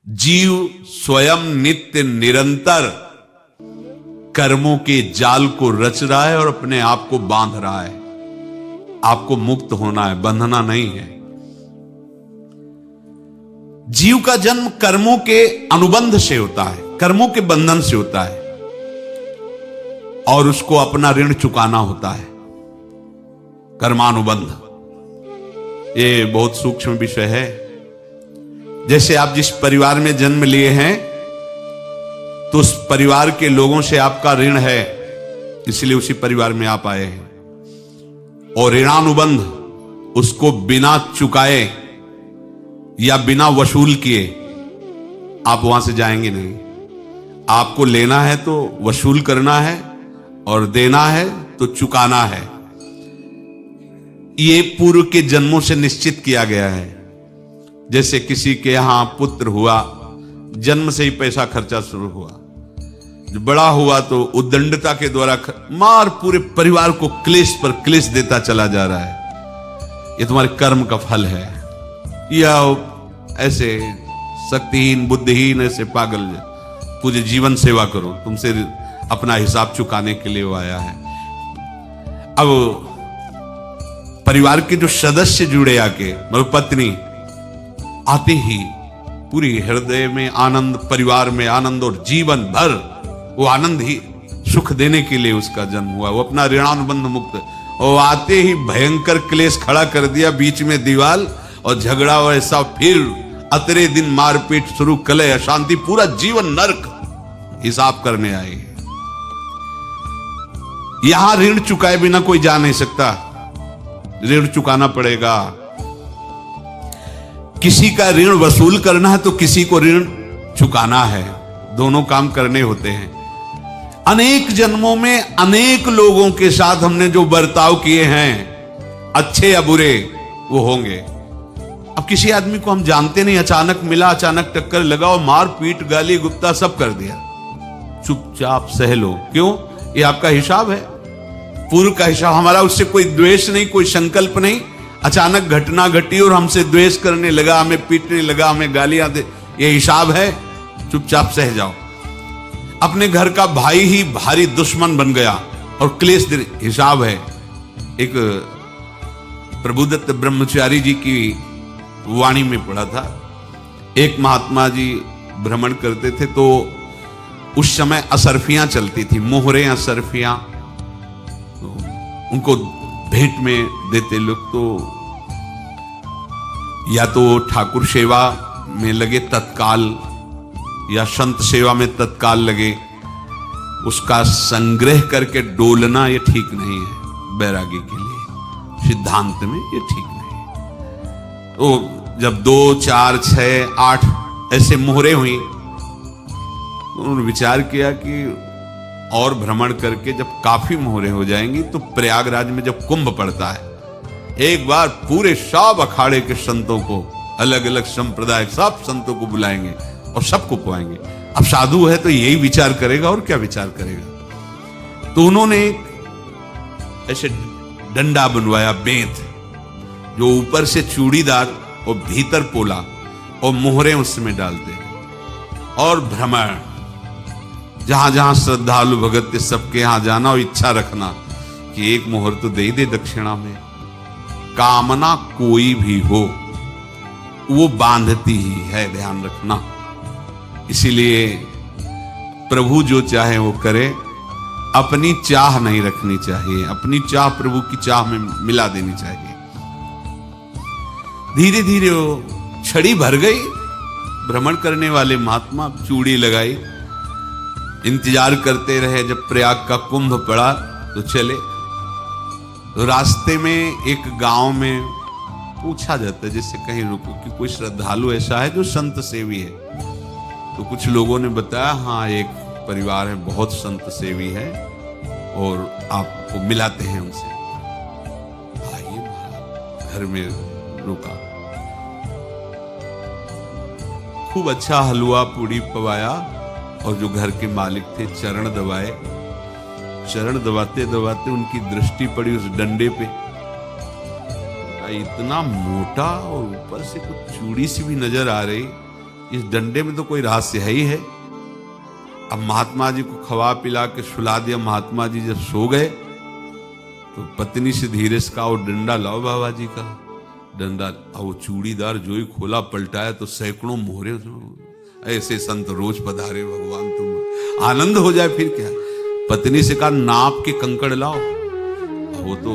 जीव स्वयं नित्य निरंतर कर्मों के जाल को रच रहा है और अपने आप को बांध रहा है। आपको मुक्त होना है, बंधना नहीं है। जीव का जन्म कर्मों के अनुबंध से होता है, कर्मों के बंधन से होता है और उसको अपना ऋण चुकाना होता है। कर्मानुबंध ये बहुत सूक्ष्म विषय है। जैसे आप जिस परिवार में जन्म लिए हैं तो उस परिवार के लोगों से आपका ऋण है, इसलिए उसी परिवार में आप आए हैं। और ऋणानुबंध उसको बिना चुकाए या बिना वसूल किए आप वहां से जाएंगे नहीं। आपको लेना है तो वसूल करना है और देना है तो चुकाना है। ये पूर्व के जन्मों से निश्चित किया गया है। जैसे किसी के यहां पुत्र हुआ, जन्म से ही पैसा खर्चा शुरू हुआ, जो बड़ा हुआ तो उद्दंडता के द्वारा मार पूरे परिवार को क्लेश पर क्लेश देता चला जा रहा है। ये तुम्हारे कर्म का फल है। या ऐसे शक्तिहीन बुद्धिहीन ऐसे पागल पूरे जीवन सेवा करो, तुमसे अपना हिसाब चुकाने के लिए वो आया है। अब परिवार के जो सदस्य जुड़े आके, मतलब पत्नी आते ही पूरी हृदय में आनंद, परिवार में आनंद और जीवन भर वो आनंद ही सुख देने के लिए उसका जन्म हुआ। वो अपना ऋणानुबंध मुक्त, और आते ही भयंकर क्लेश खड़ा कर दिया, बीच में दीवार और झगड़ा वैसा, फिर अतरे दिन मारपीट शुरू, कलह अशांति, पूरा जीवन नरक हिसाब करने आए। यहां ऋण चुकाए बिना कोई जा नहीं सकता, ऋण चुकाना पड़ेगा। किसी का ऋण वसूल करना है तो किसी को ऋण चुकाना है, दोनों काम करने होते हैं। अनेक जन्मों में अनेक लोगों के साथ हमने जो बर्ताव किए हैं, अच्छे या बुरे, वो होंगे। अब किसी आदमी को हम जानते नहीं, अचानक मिला, अचानक टक्कर लगा और मार पीट गाली गुप्ता सब कर दिया, चुपचाप सह लो। क्यों? ये आपका हिसाब है, पूर्व का हिसाब। हमारा उससे कोई द्वेष नहीं, कोई संकल्प नहीं। अचानक घटना घटी और हमसे द्वेष करने लगा, हमें पीटने लगा, हमें गालियां दे, ये हिसाब है, चुपचाप सह जाओ। अपने घर का भाई ही भारी दुश्मन बन गया और क्लेश, हिसाब है। एक प्रभुदत्त ब्रह्मचारी जी की वाणी में पढ़ा था, एक महात्मा जी भ्रमण करते थे तो उस समय असरफियां चलती थी, मोहरे असरफियां, उनको भेंट में देते लोग। तो या तो ठाकुर सेवा में लगे तत्काल या संत सेवा में तत्काल लगे, उसका संग्रह करके डोलना ये ठीक नहीं है बैरागी के लिए, सिद्धांत में ये ठीक नहीं है। तो जब 2, 4, 6, 8 ऐसे मोहरे हुई, उन्होंने विचार किया कि और भ्रमण करके जब काफी मोहरे हो जाएंगी तो प्रयागराज में जब कुंभ पड़ता है, एक बार पूरे सब अखाड़े के संतों को, अलग अलग संप्रदाय सब संतों को बुलाएंगे और सबको पुआएंगे। अब साधु है तो यही विचार करेगा और क्या विचार करेगा। तो उन्होंने ऐसे डंडा बनवाया, बेंत, जो ऊपर से चूड़ीदार और भीतर पोला, और मोहरे उसमें डालते और भ्रमण, जहां जहां श्रद्धालु भगत थे सबके यहां जाना और इच्छा रखना कि एक मोहर तो दे दे दक्षिणा में। कामना कोई भी हो वो बांधती ही है, ध्यान रखना। इसीलिए प्रभु जो चाहे वो करे, अपनी चाह नहीं रखनी चाहिए, अपनी चाह प्रभु की चाह में मिला देनी चाहिए। धीरे धीरे वो छड़ी भर गई, भ्रमण करने वाले महात्मा चूड़ी लगाई, इंतजार करते रहे। जब प्रयाग का कुंभ पड़ा तो चले। तो रास्ते में एक गांव में पूछा जाता है, जैसे कहीं रुको कि कोई श्रद्धालु ऐसा है जो संत सेवी है। तो कुछ लोगों ने बताया, हाँ एक परिवार है बहुत संत सेवी है और आपको मिलाते हैं उनसे। आइए महाराज, घर में रुका, खूब अच्छा हलवा पूड़ी पवाया और जो घर के मालिक थे चरण दबाए। चरण दबाते दबाते उनकी दृष्टि पड़ी उस डंडे पे, इतना मोटा और ऊपर से कुछ चूड़ी सी भी नजर आ रही। इस डंडे में तो कोई रहस्य है ही है। अब महात्मा जी को खवा पिला के सुला दिया। महात्मा जी जब सो गए तो पत्नी से धीरे से कहा, वो डंडा लाओ बाबा जी का डंडा। वो चूड़ीदार जो ही खोला पलटाया तो सैकड़ों मोहरे। ऐसे संत रोज पधारे भगवान, तुम आनंद हो जाए फिर क्या। पत्नी से कहा, नाप के कंकड़ लाओ। वो तो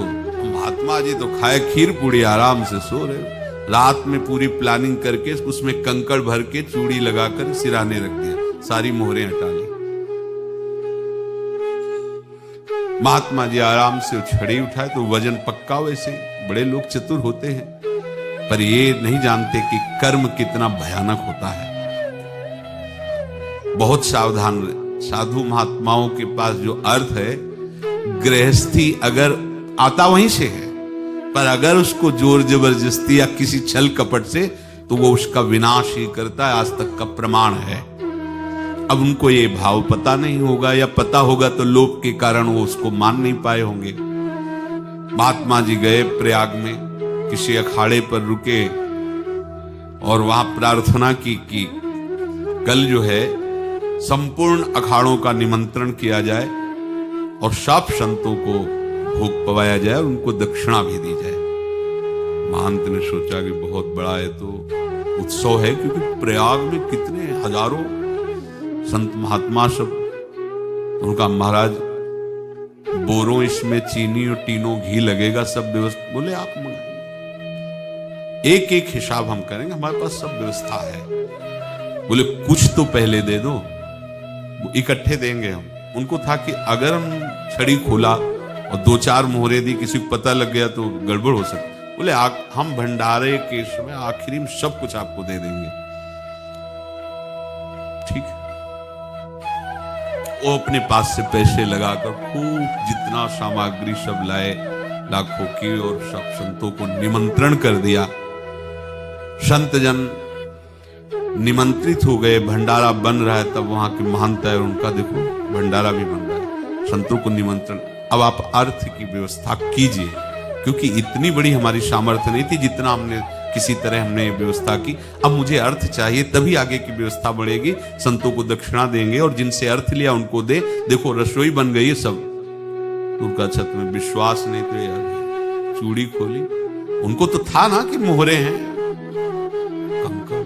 महात्मा जी तो खाए खीर पूड़ी, आराम से सो रहे। रात में पूरी प्लानिंग करके उसमें कंकड़ भर के चूड़ी लगाकर सिराने रख दिया, सारी मोहरें हटा ली। महात्मा जी आराम से छड़ी उठाए तो वजन पक्का। वैसे बड़े लोग चतुर होते हैं, पर ये नहीं जानते कि कर्म कितना भयानक होता है। बहुत सावधान रहे। साधु महात्माओं के पास जो अर्थ है, गृहस्थी अगर आता वहीं से है, पर अगर उसको जोर जबरदस्ती या किसी छल कपट से, तो वो उसका विनाश ही करता है। आज तक का प्रमाण है। अब उनको ये भाव पता नहीं होगा, या पता होगा तो लोभ के कारण वो उसको मान नहीं पाए होंगे। महात्मा जी गए प्रयाग में, किसी अखाड़े पर रुके और वहां प्रार्थना की कि कल जो है संपूर्ण अखाड़ों का निमंत्रण किया जाए और सब संतों को भोग पवाया जाए और उनको दक्षिणा भी दी जाए। महंत ने सोचा कि बहुत बड़ा है तो उत्सव है, क्योंकि प्रयाग में कितने हजारों संत महात्मा सब। उनका महाराज बोरों इसमें चीनी और तीनों घी लगेगा, सब व्यवस्था। बोले आप एक एक हिसाब हम करेंगे, हमारे पास सब व्यवस्था है। बोले कुछ तो पहले दे दो, इकट्ठे देंगे हम। उनको था कि अगर हम छड़ी खोला और दो चार मोहरे दी, किसी को पता लग गया तो गड़बड़ हो सकती। बोले हम भंडारे के समय आखिरी में सब कुछ आपको दे देंगे। ठीक है। वो अपने पास से पैसे लगाकर खूब जितना सामग्री सब लाए, लाखों की, और सब संतों को निमंत्रण कर दिया। संत जन निमंत्रित हो गए, भंडारा बन रहा है। तब वहां के महंत है, उनका देखो भंडारा भी बन रहा है, संतों को निमंत्रण। अब आप अर्थ की व्यवस्था कीजिए, क्योंकि इतनी बड़ी हमारी सामर्थ्य नहीं थी जितना हमने किसी तरह हमने व्यवस्था की। अब मुझे अर्थ चाहिए, तभी आगे की व्यवस्था बढ़ेगी। संतों को दक्षिणा देंगे और जिनसे अर्थ लिया उनको दे। देखो रसोई बन गई है सब। उनका छत में विश्वास नहीं तो यार चूड़ी खोली। उनको तो था ना कि मोहरे हैं कंकड़।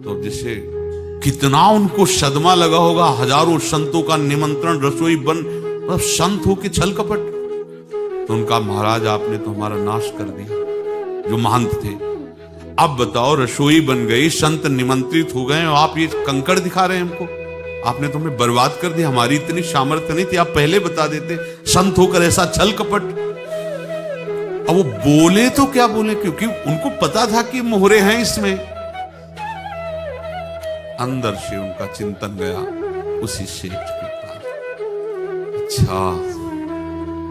तो जैसे कितना उनको सदमा लगा होगा। हजारों संतों का निमंत्रण, रसोई बन, मतलब संत हो के छल कपट। तो उनका महाराज आपने तो हमारा नाश कर दिया, जो महंत थे। अब बताओ रसोई बन गई, संत निमंत्रित हो गए और आप ये कंकड़ दिखा रहे हैं हमको। आपने तो हमें बर्बाद कर दिया। हमारी इतनी सामर्थ्य नहीं थी, आप पहले बता देते। संत होकर ऐसा छल कपट। अब वो बोले तो क्या बोले, क्योंकि उनको पता था कि मोहरे हैं इसमें। अंदर से उनका चिंतन गया उसी सेठ के पास। अच्छा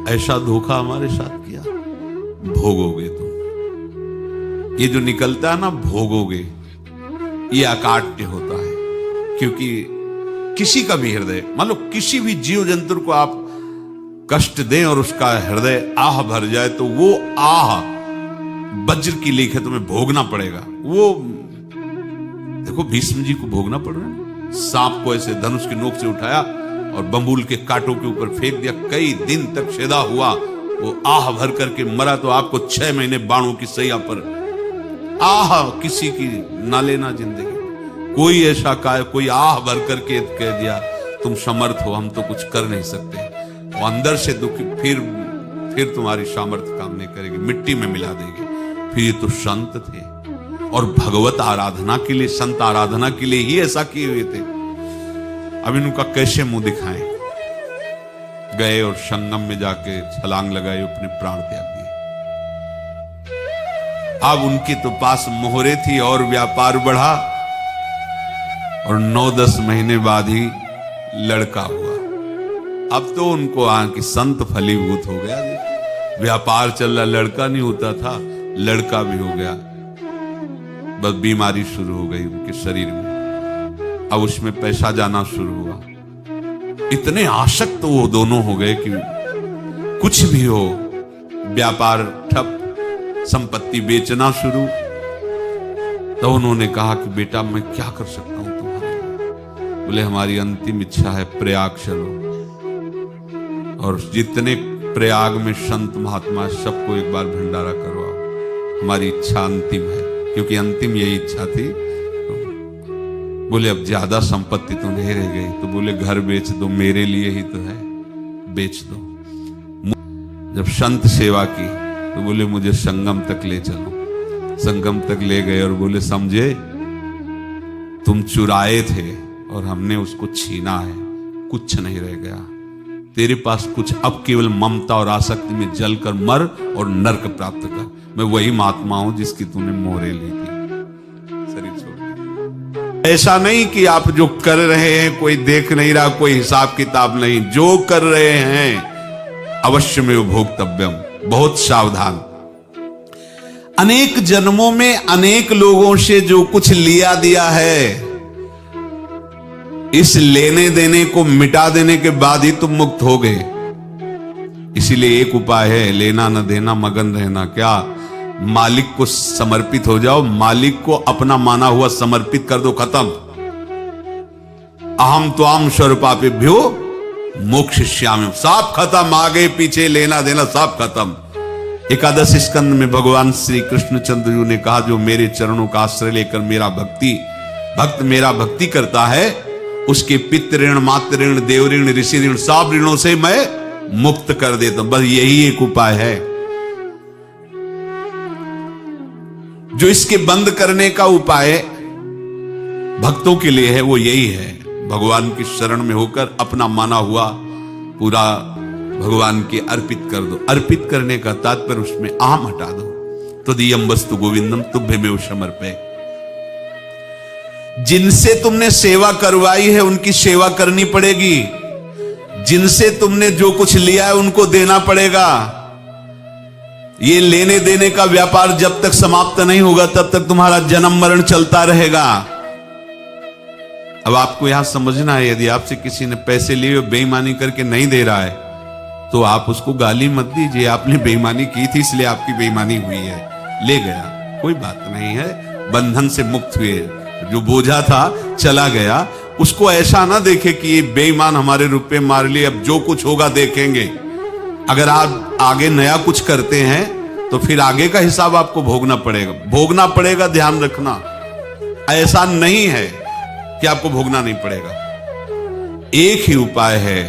ऐसा धोखा हमारे साथ किया, भोगोगे तुम। ये जो निकलता है ना भोगोगे, ये अकाट्य होता है। क्योंकि किसी का भी हृदय, मान लो किसी भी जीव जंतु को आप कष्ट दें और उसका हृदय आह भर जाए, तो वो आह वज्र की लेख है, तुम्हें भोगना पड़ेगा। वो देखो भीष्म जी को भोगना पड़ रहा है। सांप को ऐसे धनुष की नोक से उठाया और बंबूल के कांटों के ऊपर फेंक दिया। कई दिन तक छेदा हुआ, वो आह भर करके मरा। तो आपको 6 महीने बाणों की सैया पर आह किसी की ना लेना जिंदगी। कोई ऐसा कोई आह भर करके कह दिया तुम समर्थ हो, हम तो कुछ कर नहीं सकते। वो अंदर से दुखी, फिर तुम्हारी सामर्थ्य काम नहीं करेगी, मिट्टी में मिला देगी। फिर ये तो संत थे और भगवत आराधना के लिए, संत आराधना के लिए ही ऐसा किए हुए थे। अब इनका कैसे मुंह दिखाएं। गए और संगम में जाके छलांग लगाए, अपने प्राण त्याग दिए। अब उनके तो पास मोहरे थी और व्यापार बढ़ा, और 9-10 महीने बाद ही लड़का हुआ। अब तो उनको आके संत फलीभूत हो गया। व्यापार चल रहा, लड़का नहीं होता था, लड़का भी हो गया। बस बीमारी शुरू हो गई उनके शरीर में। अब उसमें पैसा जाना शुरू हुआ। इतने आसक्त वो दोनों हो गए कि कुछ भी हो, व्यापार ठप, संपत्ति बेचना शुरू। तो उन्होंने कहा कि बेटा मैं क्या कर सकता हूं तुम्हारे लिए? बोले हमारी अंतिम इच्छा है प्रयाग चलो, और जितने प्रयाग में संत महात्मा सबको एक बार भंडारा करवाओ, हमारी इच्छा अंतिम है, क्योंकि अंतिम यही इच्छा थी। बोले अब ज्यादा संपत्ति तो नहीं रह गई, तो बोले घर बेच दो, मेरे लिए ही तो है, बेच दो। जब संत सेवा की तो बोले मुझे संगम तक ले चलो। संगम तक ले गए और बोले समझे तुम चुराए थे और हमने उसको छीना है, कुछ नहीं रह गया तेरे पास कुछ, अब केवल ममता और आसक्ति में जलकर मर और नरक प्राप्त कर। मैं वही महात्मा हूं जिसकी तूने मोहरे ली थी, शरीर छोड़। ऐसा नहीं कि आप जो कर रहे हैं कोई देख नहीं रहा, कोई हिसाब किताब नहीं, जो कर रहे हैं अवश्य में भोक्तव्यम, बहुत सावधान। अनेक जन्मों में अनेक लोगों से जो कुछ लिया दिया है, इस लेने देने को मिटा देने के बाद ही तुम मुक्त हो गए। इसीलिए एक उपाय है, लेना न देना मगन रहना। क्या? मालिक को समर्पित हो जाओ, मालिक को अपना माना हुआ समर्पित कर दो, खत्म। अहम त्वाम स्वरूपापेभ्यो मोक्षयिष्यामि, सब खत्म, आगे पीछे लेना देना सब खत्म। एकादश स्कंद में भगवान श्री कृष्णचंद्र जी ने कहा जो मेरे चरणों का आश्रय लेकर भक्त मेरा भक्ति करता है, उसके पितृ ऋण, मातृ ऋण, देव ऋण, ऋषि ऋण, सब ऋणों से मैं मुक्त कर देता हूं। बस यही एक उपाय है जो इसके बंद करने का उपाय भक्तों के लिए है, वो यही है, भगवान की शरण में होकर अपना माना हुआ पूरा भगवान के अर्पित कर दो। अर्पित करने का तात्पर्य उसमें अहम हटा दो। तो दियम वस्तु गोविंदम तुभ्यमेव समर्पय। जिनसे तुमने सेवा करवाई है उनकी सेवा करनी पड़ेगी, जिनसे तुमने जो कुछ लिया है उनको देना पड़ेगा। ये लेने देने का व्यापार जब तक समाप्त नहीं होगा तब तक तुम्हारा जन्म मरण चलता रहेगा। अब आपको यहां समझना है, यदि आपसे किसी ने पैसे लिए बेईमानी करके नहीं दे रहा है तो आप उसको गाली मत दीजिए, आपने बेईमानी की थी इसलिए आपकी बेईमानी हुई है, ले गया, कोई बात नहीं है, बंधन से मुक्त हुए, जो बोझा था चला गया। उसको ऐसा ना देखे कि ये बेईमान हमारे रुपए मार लिए, अब जो कुछ होगा देखेंगे। अगर आप आगे नया कुछ करते हैं तो फिर आगे का हिसाब आपको भोगना पड़ेगा, ध्यान रखना। ऐसा नहीं है कि आपको भोगना नहीं पड़ेगा। एक ही उपाय है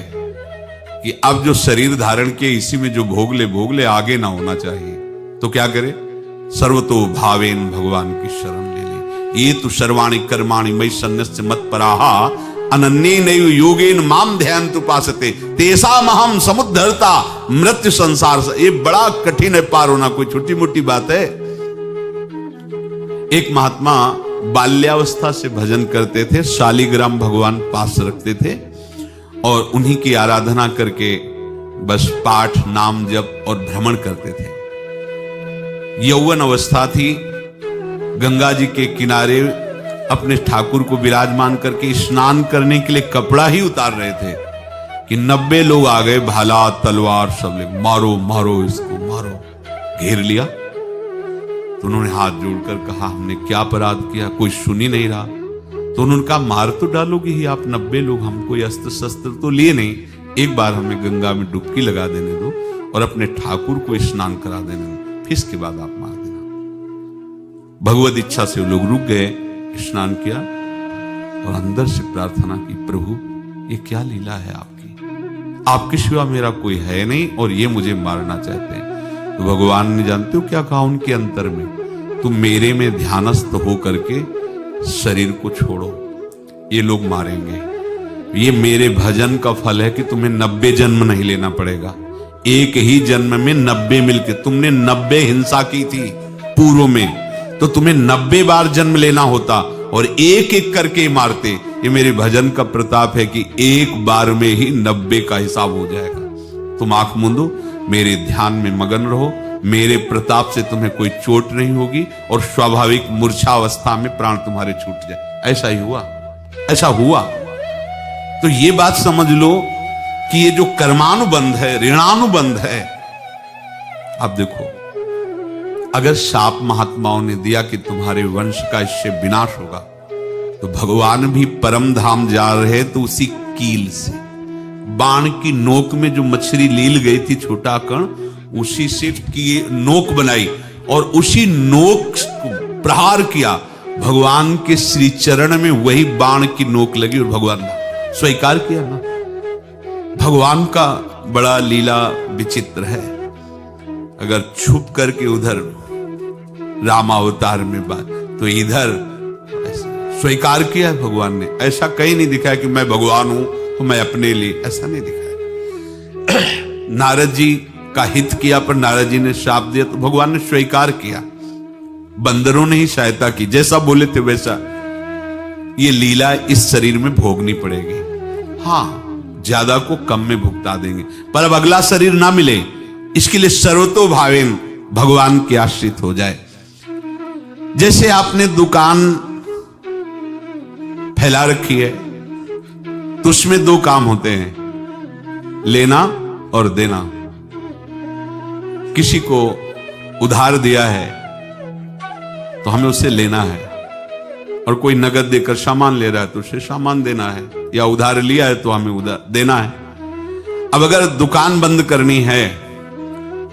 कि अब जो शरीर धारण किए इसी में जो भोग ले, आगे ना होना चाहिए। तो क्या करे? सर्वतो भावेन भगवान की शरण ले ले। ये तो सर्वाणि कर्माणि मयि सन्न्यस्य मत्पराहा अनन्येनैव योगेन माम ध्यायन्तु उपासते तेषामहं समुद्धर्ता मृत्यु संसार से। ये बड़ा कठिन है पार होना, कोई छोटी मोटी बात है। एक महात्मा बाल्यावस्था से भजन करते थे, शालिग्राम भगवान पास रखते थे और उन्हीं की आराधना करके बस पाठ, नाम, जप और भ्रमण करते थे। यौवन अवस्था थी, गंगा जी के किनारे अपने ठाकुर को विराजमान करके स्नान करने के लिए कपड़ा ही उतार रहे थे कि 90 लोग आ गए, भाला तलवार सब ले, मारो मारो इसको मारो, घेर लिया। तो उन्होंने हाथ जोड़कर कहा हमने क्या अपराध किया? कोई सुन ही नहीं रहा। तो उन्होंने कहा मार तो डालोगे ही आप 90 लोग, हम कोई अस्त्र शस्त्र तो लिए नहीं, एक बार हमें गंगा में डुबकी लगा देने दो और अपने ठाकुर को स्नान करा देने दो, फिर इसके बाद आप मार देना। भगवत इच्छा से वो लोग रुक गए, स्नान किया और अंदर से प्रार्थना की, प्रभु ये क्या लीला है आपके सिवा मेरा कोई है नहीं और ये मुझे मारना चाहते हैं। तो भगवान ने जानते हो क्या कहा उनके अंतर में? तुम मेरे में ध्यानस्थ हो करके शरीर को छोड़ो, ये लोग मारेंगे। ये मेरे भजन का फल है कि तुम्हें 90 जन्म नहीं लेना पड़ेगा, एक ही जन्म में 90 मिलके। तुमने 90 हिंसा की थी पूर्व में, तो तुम्हें 90 बार जन्म लेना होता और एक एक करके मारते। ये मेरे भजन का प्रताप है कि एक बार में ही 90 का हिसाब हो जाएगा। तुम आंख मूंदो, मेरे ध्यान में मगन रहो, मेरे प्रताप से तुम्हें कोई चोट नहीं होगी और स्वाभाविक मूर्छा अवस्था में प्राण तुम्हारे छूट जाए। ऐसा ही हुआ, ऐसा हुआ। तो ये बात समझ लो कि ये जो कर्मानुबंध है, ऋणानुबंध है। अब देखो अगर शाप महात्माओं ने दिया कि तुम्हारे वंश का इससे विनाश होगा, तो भगवान भी परम धाम जा रहे तो उसी कील से, बाण की नोक में जो मछली लील गई थी छोटा कण, उसी से की नोक बनाई और उसी नोक प्रहार किया। भगवान के श्री चरण में वही बाण की नोक लगी और भगवान ने स्वीकार किया ना। भगवान का बड़ा लीला विचित्र है। अगर छुप करके उधर रामावतार में बात, तो इधर स्वीकार किया है भगवान ने। ऐसा कहीं नहीं दिखाया कि मैं भगवान हूं तो मैं अपने लिए, ऐसा नहीं दिखाया। नारद जी का हित किया पर नारद जी ने श्राप दिया तो भगवान ने स्वीकार किया। बंदरों ने ही सहायता की, जैसा बोले थे वैसा। ये लीला इस शरीर में भोगनी पड़ेगी। हाँ, ज्यादा को कम में भुगता देंगे, पर अब अगला शरीर ना मिले इसके लिए सर्वतो भावेन भगवान के आश्रित हो जाए। जैसे आपने दुकान फैला रखी है तो उसमें दो काम होते हैं, लेना और देना। किसी को उधार दिया है तो हमें उसे लेना है, और कोई नगद देकर सामान ले रहा है तो उसे सामान देना है, या उधार लिया है तो हमें उधार देना है। अब अगर दुकान बंद करनी है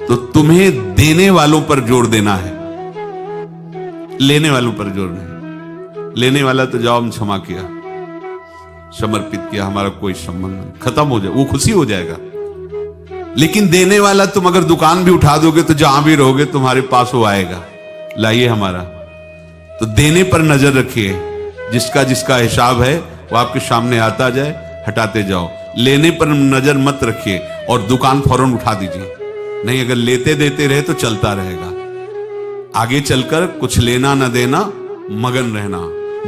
तो तुम्हें देने वालों पर जोर देना है, लेने वालों पर जोर नहीं। लेने वाला तो जाओ हम क्षमा किया, समर्पित किया, हमारा कोई संबंध नहीं, खत्म हो जाए, वो खुशी हो जाएगा। लेकिन देने वाला तुम अगर दुकान भी उठा दोगे तो जहां भी रहोगे तुम्हारे पास वो आएगा, लाइए हमारा। तो देने पर नजर रखिए, जिसका जिसका हिसाब है वो आपके सामने आता जाए, हटाते जाओ। लेने पर नजर मत रखिए और दुकान फौरन उठा दीजिए, नहीं अगर लेते देते रहे तो चलता रहेगा। आगे चलकर कुछ लेना न देना, मगन रहना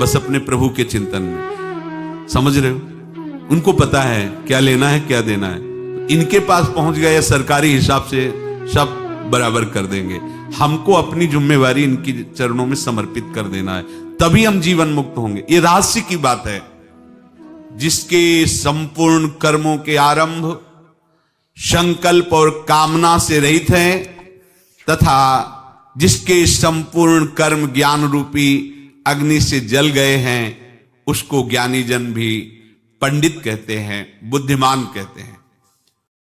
बस अपने प्रभु के चिंतन में। समझ रहे हो? उनको पता है क्या लेना है क्या देना है, इनके पास पहुंच गए, सरकारी हिसाब से सब बराबर कर देंगे। हमको अपनी जिम्मेवारी इनकी चरणों में समर्पित कर देना है, तभी हम जीवन मुक्त होंगे। ये रहस्य की बात है। जिसके संपूर्ण कर्मों के आरंभ संकल्प और कामना से रहित हैं, तथा जिसके संपूर्ण कर्म ज्ञान रूपी अग्नि से जल गए हैं, उसको ज्ञानी जन भी पंडित कहते हैं, बुद्धिमान कहते हैं।